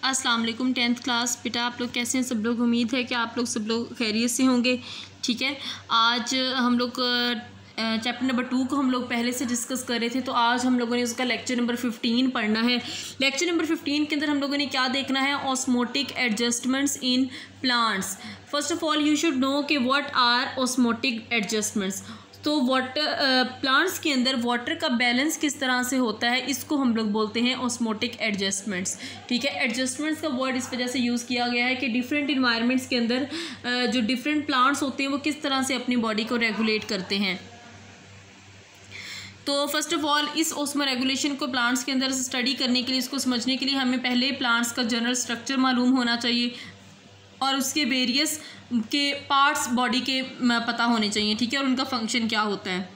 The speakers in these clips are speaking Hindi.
अस्सलाम वालेकुम 10th क्लास। बेटा आप लोग कैसे हैं सब लोग? उम्मीद है कि आप लोग सब लोग खैरियत से होंगे। ठीक है, आज हम लोग चैप्टर नंबर 2 को हम लोग पहले से डिस्कस कर रहे थे, तो आज हम लोगों ने उसका लेक्चर नंबर 15 पढ़ना है। लेक्चर नंबर 15 के अंदर हम लोगों ने क्या देखना है? Osmotic adjustments in plants. First of all you should know कि व्हाट आर ऑस्मोटिक एडजस्टमेंट्स। तो वाटर प्लांट्स के अंदर वाटर का बैलेंस किस तरह से होता है, इसको हम लोग बोलते हैं ऑस्मोटिक एडजस्टमेंट्स। ठीक है, एडजस्टमेंट्स का वर्ड इस वजह से यूज़ किया गया है कि डिफरेंट इन्वायरमेंट्स के अंदर जो डिफरेंट प्लांट्स होते हैं वो किस तरह से अपनी बॉडी को रेगुलेट करते हैं। तो फर्स्ट ऑफ ऑल इस ऑस्मो रेगुलेशन को प्लांट्स के अंदर स्टडी करने के लिए, इसको समझने के लिए हमें पहले प्लांट्स का जनरल स्ट्रक्चर मालूम होना चाहिए और उसके वेरियस के पार्ट्स बॉडी के पता होने चाहिए। ठीक है, और उनका फंक्शन क्या होता है।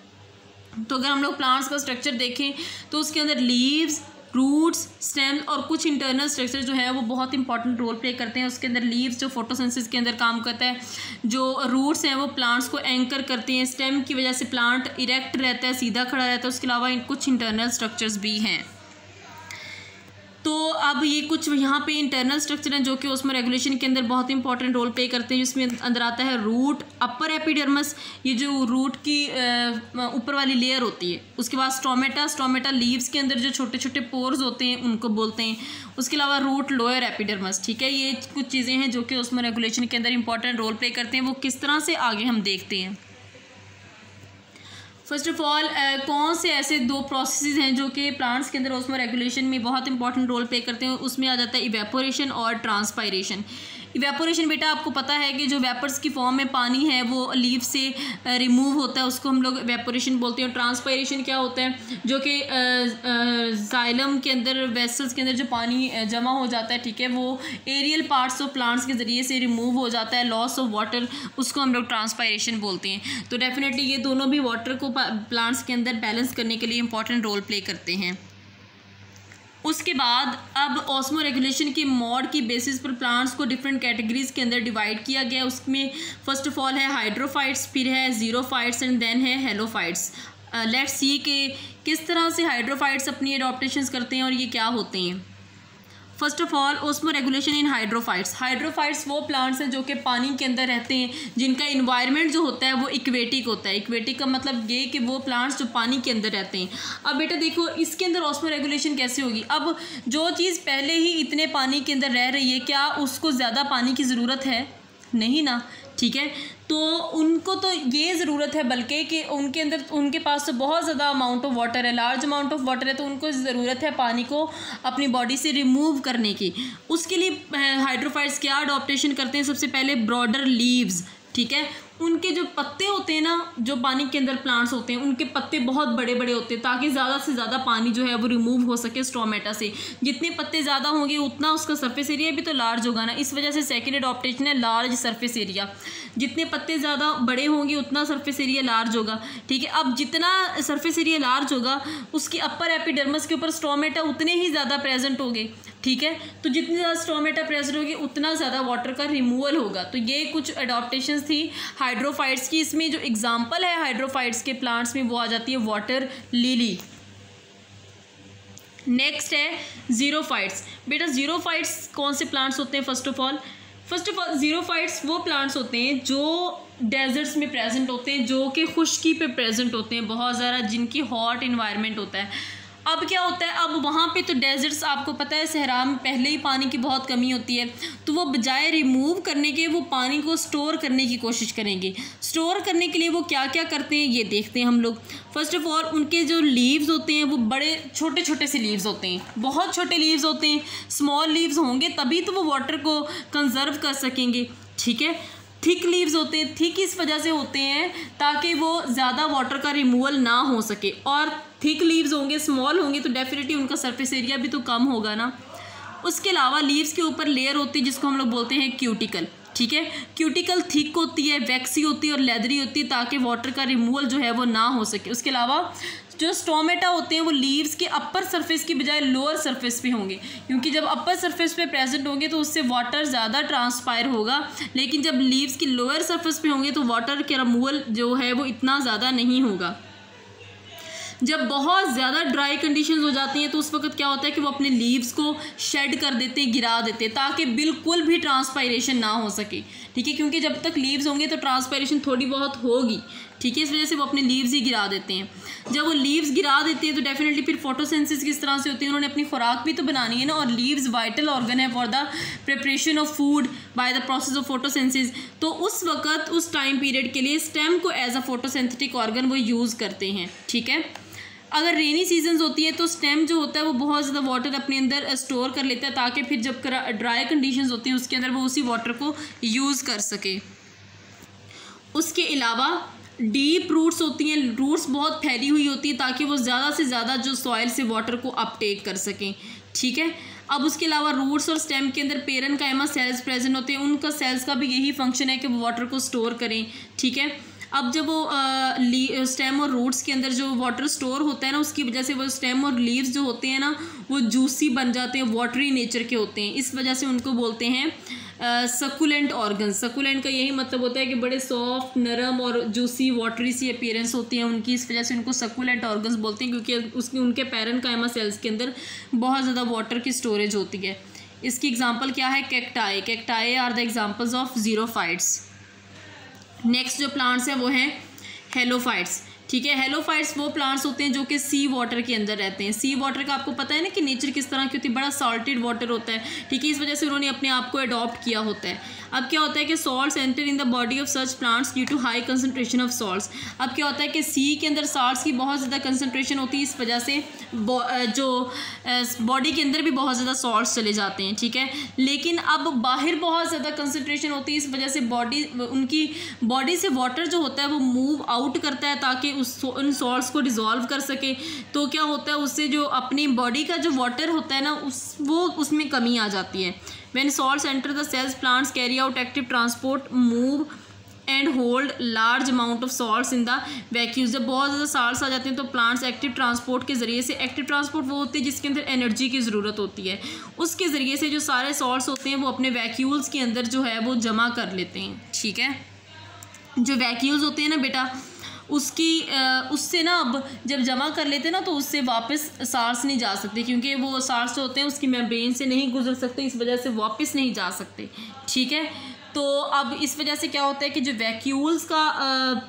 तो अगर हम लोग प्लांट्स का स्ट्रक्चर देखें तो उसके अंदर लीव्स, रूट्स, स्टेम और कुछ इंटरनल स्ट्रक्चर जो है वो बहुत इंपॉर्टेंट रोल प्ले करते हैं। उसके अंदर लीव्स जो फोटोसिंथेसिस के अंदर काम करता है, जो रूट्स हैं वो प्लांट्स को एंकर करते हैं, स्टेम की वजह से प्लांट इरेक्ट रहता है, सीधा खड़ा रहता है। उसके अलावा कुछ इंटरनल स्ट्रक्चर्स भी हैं। तो अब ये कुछ यहाँ पे इंटरनल स्ट्रक्चर हैं जो कि ऑस्मो रेगुलेशन के अंदर बहुत इंपॉर्टेंट रोल प्ले करते हैं, जिसमें अंदर आता है रूट, अपर एपिडर्मिस, ये जो रूट की ऊपर वाली लेयर होती है। उसके बाद स्टोमेटा लीव्स के अंदर जो छोटे छोटे पोर्स होते हैं उनको बोलते हैं। उसके अलावा रूट, लोअर एपिडर्मिस। ठीक है, ये कुछ चीज़ें हैं जो कि ऑस्मो रेगुलेशन के अंदर इंपॉर्टेंट रोल प्ले करते हैं। वो किस तरह से आगे हम देखते हैं। फर्स्ट ऑफ ऑल कौन से ऐसे दो प्रोसेसेस हैं जो कि प्लांट्स के अंदर ऑस्मो रेगुलेशन में बहुत इंपॉर्टेंट रोल प्ले करते हैं। उसमें आ जाता है इवेपोरेशन और ट्रांसपायरेशन। इवेपोरेशन बेटा आपको पता है कि जो वेपर्स की फॉर्म में पानी है वो लीव से रिमूव होता है, उसको हम लोग इवेपोरेशन बोलते हैं। ट्रांसपायरेशन क्या होता है? जो कि जाइलम के अंदर, वेसल्स के अंदर जो पानी जमा हो जाता है, ठीक है, वो एरियल पार्ट्स ऑफ प्लांट्स के ज़रिए से रिमूव हो जाता है, लॉस ऑफ वाटर, उसको हम लोग ट्रांसपायरेशन बोलते हैं। तो डेफिनेटली ये दोनों भी वाटर को प्लांट्स के अंदर बैलेंस करने के लिए इंपॉर्टेंट रोल प्ले करते हैं। उसके बाद अब ऑस्मो रेगुलेशन की मोड की बेसिस पर प्लांट्स को डिफरेंट कैटेगरीज के अंदर डिवाइड किया गया। उसमें फर्स्ट ऑफ ऑल है हाइड्रोफाइट्स, फिर है ज़ीरोफाइट्स एंड देन है हेलोफाइट्स। लेट्स सी कि किस तरह से हाइड्रोफाइट्स अपनी एडॉप्टेशंस करते हैं और ये क्या होते हैं। First of all osmo regulation in hydrophytes. Hydrophytes वो प्लांट्स हैं जो कि पानी के अंदर रहते हैं, जिनका इन्वायरमेंट जो होता है वो इक्वेटिक होता है। इक्वेटिक का मतलब ये कि वो प्लांट्स जो पानी के अंदर रहते हैं। अब बेटा देखो इसके अंदर ऑस्मो रेगुलेशन कैसे होगी। अब जो चीज़ पहले ही इतने पानी के अंदर रह रही है, क्या उसको ज़्यादा पानी की ज़रूरत है? नहीं ना। ठीक है, तो उनको तो ये ज़रूरत है बल्कि कि उनके अंदर, उनके पास तो बहुत ज़्यादा अमाउंट ऑफ वाटर है, लार्ज अमाउंट ऑफ वाटर है, तो उनको ज़रूरत है पानी को अपनी बॉडी से रिमूव करने की। उसके लिए हाइड्रोफाइट्स क्या अडॉप्टेशन करते हैं? सबसे पहले ब्रॉडर लीव्स। ठीक है, उनके जो पत्ते होते हैं ना, जो पानी के अंदर प्लांट्स होते हैं, उनके पत्ते बहुत बड़े बड़े होते हैं ताकि ज़्यादा से ज़्यादा पानी जो है वो रिमूव हो सके स्टोमेटा से। जितने पत्ते ज़्यादा होंगे उतना उसका सरफेस एरिया भी तो लार्ज होगा ना। इस वजह से सेकेंड अडॉप्टेशन है लार्ज सरफेस एरिया। जितने पत्ते ज़्यादा बड़े होंगे उतना सरफेस एरिया लार्ज होगा। ठीक है, अब जितना सरफेस एरिया लार्ज होगा उसकी अपर एपिडर्मिस के ऊपर स्टोमेटा उतने ही ज़्यादा प्रेजेंट होंगे। ठीक है, तो जितनी ज़्यादा स्टोमेटा प्रेजेंट होगी उतना ज़्यादा वाटर का रिमूवल होगा। तो ये कुछ अडॉप्टेशंस थी हाइड्रोफाइट्स की। इसमें जो एग्जांपल है हाइड्रोफाइट्स के प्लांट्स में वो आ जाती है वाटर लिली। नेक्स्ट है ज़ीरोफाइट्स। बेटा ज़ीरोफाइट्स कौन से प्लांट्स होते हैं? फर्स्ट ऑफ ऑल ज़ीरोफाइट्स वो प्लांट्स होते हैं जो डेजर्ट्स में प्रेजेंट होते हैं, जो कि खुश्की पे प्रेजेंट होते हैं बहुत ज़्यादा, जिनकी हॉट इन्वायरमेंट होता है। अब क्या होता है, अब वहाँ पे तो डेजर्ट्स आपको पता है सहरा में पहले ही पानी की बहुत कमी होती है, तो वो बजाय रिमूव करने के वो पानी को स्टोर करने की कोशिश करेंगे। स्टोर करने के लिए वो क्या क्या करते हैं ये देखते हैं हम लोग। फर्स्ट ऑफ ऑल उनके जो लीव्स होते हैं वो बड़े छोटे छोटे से लीव्स होते हैं, बहुत छोटे लीव्स होते हैं। स्मॉल लीव्स होंगे तभी तो वो वाटर को कंजर्व कर सकेंगे। ठीक है, थिक लीव्स होते हैं। थिक इस वजह से होते हैं ताकि वो ज़्यादा वाटर का रिमूवल ना हो सके, और थिक लीव्स होंगे, स्मॉल होंगे तो डेफिनेटली उनका सरफेस एरिया भी तो कम होगा ना। उसके अलावा लीव्स के ऊपर लेयर होती है जिसको हम लोग बोलते हैं क्यूटिकल। ठीक है, क्यूटिकल थिक होती है, वैक्सी होती है और लेदरी होती है ताकि वाटर का रिमूवल जो है वो ना हो सके। उसके अलावा जो स्टोमेटा होते हैं वो लीव्स के अपर सरफेस की बजाय लोअर सरफेस पे होंगे, क्योंकि जब अपर सरफेस पे प्रेजेंट होंगे तो उससे वाटर ज़्यादा ट्रांसपायर होगा, लेकिन जब लीव्स की लोअर सरफेस पे होंगे तो वाटर के रिमूवल जो है वो इतना ज़्यादा नहीं होगा। जब बहुत ज़्यादा ड्राई कंडीशंस हो जाती हैं तो उस वक्त क्या होता है कि वो अपने लीव्स को शेड कर देते हैं, गिरा देते हैं, ताकि बिल्कुल भी ट्रांसपायरेशन ना हो सके, ठीक है, क्योंकि जब तक लीव्स होंगे तो ट्रांसपायरेशन थोड़ी बहुत होगी, ठीक है, इस वजह से वो अपने लीव्स ही गिरा देते हैं। जब वो लीव्स गिरा देते हैं तो डेफिनेटली फिर फोटोसिंथेसिस किस तरह से होती है, उन्होंने अपनी खुराक भी तो बनानी है ना, और लीव्स वाइटल ऑर्गन है for the preparation of food by the process of photosynthesis. तो उस वक्त उस टाइम पीरियड के लिए स्टेम को एज अ फोटोसिंथेटिक ऑर्गन वो यूज़ करते हैं, ठीक है। अगर रेनी सीजन्स होती है तो स्टेम जो होता है वो बहुत ज़्यादा वाटर अपने अंदर स्टोर कर लेता है, ताकि फिर जब ड्राई कंडीशंस होती हैं उसके अंदर वो उसी वाटर को यूज़ कर सके। उसके अलावा डीप रूट्स होती हैं, रूट्स बहुत फैली हुई होती है ताकि वो ज़्यादा से ज़्यादा जो सॉइल से वाटर को अपटेक कर सकें, ठीक है। अब उसके अलावा रूट्स और स्टेम के अंदर पेरेन्काइमा सेल्स प्रेजेंट होते हैं, उनका सेल्स का भी यही फंक्शन है कि वो वाटर को स्टोर करें, ठीक है। अब जब वो स्टेम और रूट्स के अंदर जो वाटर स्टोर होता है ना, उसकी वजह से वो स्टेम और लीव्स जो होते हैं ना वो जूसी बन जाते हैं, वाटरी नेचर के होते हैं, इस वजह से उनको बोलते हैं सकुलेंट ऑर्गन। सकुलेंट का यही मतलब होता है कि बड़े सॉफ्ट, नरम और जूसी वाटरी सी अपीयरेंस होती है उनकी, इस वजह से उनको सकुलेंट ऑर्गन्स बोलते हैं, क्योंकि उनके पेरेन्काइमा सेल्स के अंदर बहुत ज़्यादा वाटर की स्टोरेज होती है। इसकी एग्जांपल क्या है, cacti. Cacti are the examples of xerophytes. Next जो प्लांट्स हैं वो हैं हेलोफाइट्स, ठीक है। हेलोफाइट्स वो प्लांट्स होते हैं जो कि सी वाटर के अंदर रहते हैं। सी वाटर का आपको पता है ना कि नेचर किस तरह की होती है, बड़ा सॉल्टेड वाटर होता है, ठीक है, इस वजह से उन्होंने अपने आप को अडॉप्ट किया होता है। अब क्या होता है कि salts enter in the body of such plants due to high concentration of salts. अब क्या होता है कि सी के अंदर सॉल्ट्स की बहुत ज़्यादा कंसनट्रेशन होती है, इस वजह से जो बॉडी के अंदर भी बहुत ज़्यादा सॉल्ट्स चले जाते हैं, ठीक है। लेकिन अब बाहर बहुत ज़्यादा कंसनट्रेशन होती है, इस वजह से उनकी बॉडी से वाटर जो होता है वो मूव आउट करता है ताकि उन सॉल्ट्स को डिज़ोल्व कर सके। तो क्या होता है, उससे जो अपनी बॉडी का जो वाटर होता है ना उसमें कमी आ जाती है। When salts enter the cells, plants carry out active transport, move and hold large amount of salts in the vacuum। जब बहुत ज़्यादा salts आ जाते हैं तो प्लांट्स एक्टिव ट्रांसपोर्ट के ज़रिए से, एक्टिव ट्रांसपोर्ट वो होती है जिसके अंदर एनर्जी की ज़रूरत होती है, उसके ज़रिए से जो सारे salts होते हैं वो अपने वैक्यूल्स के अंदर जो है वो जमा कर लेते हैं, ठीक है। जो वैक्यूल्स होते हैं ना बेटा, उससे ना अब जब जमा कर लेते हैं ना तो उससे वापस सार्स नहीं जा सकते, क्योंकि वो सार्स जो होते हैं उसकी मेम्ब्रेन से नहीं गुजर सकते, इस वजह से वापस नहीं जा सकते, ठीक है। तो अब इस वजह से क्या होता है कि जो वैक्यूल्स का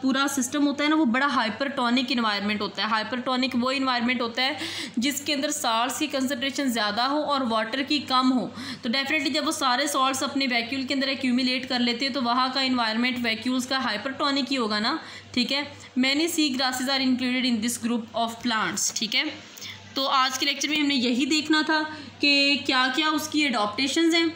पूरा सिस्टम होता है ना वो बड़ा हाइपरटोनिक इन्वायरमेंट होता है। हाइपरटोनिक वो इन्वायरमेंट होता है जिसके अंदर सॉल्ट्स की कंसनट्रेशन ज़्यादा हो और वाटर की कम हो। तो डेफिनेटली जब वो सारे सॉल्ट्स अपने वैक्यूल के अंदर एक्यूमुलेट कर लेते हैं तो वहाँ का इन्वायरमेंट वैक्यूल्स का हाइपरटोनिक ही होगा ना, ठीक है। Many sea grasses are included in this group of plants, ठीक है। तो आज के लेक्चर में हमने यही देखना था कि क्या क्या उसकी एडॉप्टेशंस हैं,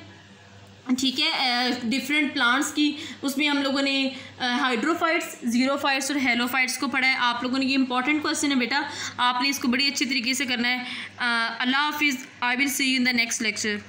ठीक है, डिफरेंट प्लांट्स की। उसमें हम लोगों ने हाइड्रोफाइट्स, ज़ीरोफाइट्स और हेलोफाइट्स को पढ़ा है। आप लोगों ने ये इंपॉर्टेंट क्वेश्चन है बेटा, आपने इसको बड़ी अच्छी तरीके से करना है। अल्लाह हाफिज़, I will see you in the next lecture.